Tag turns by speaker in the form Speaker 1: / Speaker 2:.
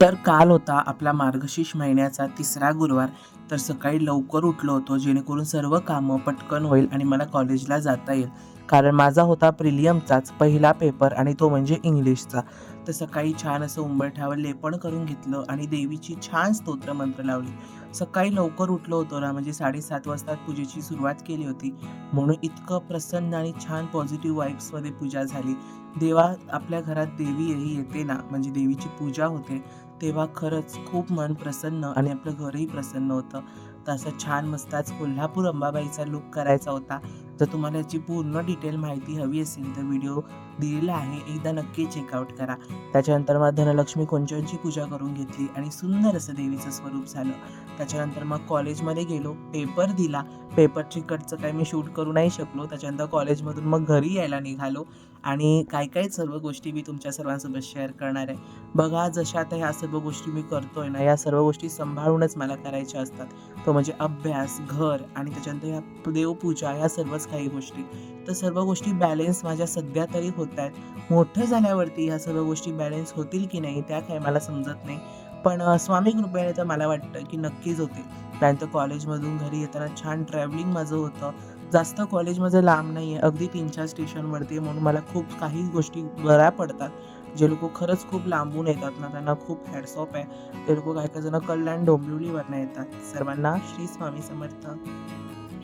Speaker 1: तर काल होता आपला मार्गशीर्ष महिन्याचा 3रा गुरुवार. तर सकाळी लवकर उठलो होतो जेणेकरून सर्व कामं पटकन होईल आणि मला कॉलेजला जाता येईल. कारण माझा होता प्रिलियमचाच पहिला पेपर आणि तो म्हणजे इंग्लिशचा. तर सकाळी छान असं उंबरठ्यावर लेपण करून घेतलं आणि देवीची छान स्तोत्रमंत्र लावली. सकाळी लवकर उठलो होतो ना, म्हणजे 7:30 वाजता पूजेची सुरुवात केली होती. म्हणून इतकं प्रसन्न आणि छान पॉझिटिव्ह वाइब्समध्ये पूजा झाली. आपल्या घरात देवी येते ना, म्हणजे देवीची पूजा होते, तेव्हा खरंच खूप मन प्रसन्न आणि आपलं घरही प्रसन्न होतं. तर असं छान मस्त आज कोल्हापूर अंबाबाईचा लूक करायचा होता. जर तुम्हाला याची पूर्ण डिटेल माहिती हवी असेल तर व्हिडिओ दिलेला आहे, एकदा नक्की चेकआउट करा. त्याच्यानंतर मग धनलक्ष्मी कुंजांची पूजा करून घेतली आणि सुंदर असं देवीचं स्वरूप झालं. त्याच्यानंतर मग कॉलेजमध्ये गेलो, पेपर दिला. पेपरची काही मी शूट करू नाही शकलो. त्याच्यानंतर कॉलेजमधून मग घरी यायला निघालो आणि काय सर्व गोष्टी मी तुमच्या सर्वांसोबत शेअर करणार आहे. बघा, जशा आता ह्या सर्व गोष्टी मी करतोय ना, या सर्व गोष्टी सांभाळूनच मला करायच्या असतात. तो म्हणजे अभ्यास, घर आणि त्याच्यानंतर ह्या देवपूजा, ह्या सर्वच काही गोष्टी. तर सर्व गोष्टी बॅलन्स माझ्या सध्या तरी होत आहेत. मोठं झाल्यावरती ह्या सर्व गोष्टी बॅलन्स होतील की नाही त्या काही मला समजत नाही. पण स्वामी कृपेने तर मला वाटतं की नक्कीच होतील. त्यानंतर कॉलेजमधून घरी येताना छान ट्रॅव्हलिंग माझं होतं. जास्त कॉलेज माझं लांब नाही आहे, अगदी 3-4 स्टेशनवरती आहे, म्हणून मला खूप काही गोष्टी बऱ्या पडतात. जे लोकं खरंच खूप लांबून येतात ना, त्यांना खूप हॅट्स ऑफ आहे. ते लोकं काही-काही जण कल्याण डोंबिवलीवरनं येतात. सर्वांना श्री स्वामी समर्थ.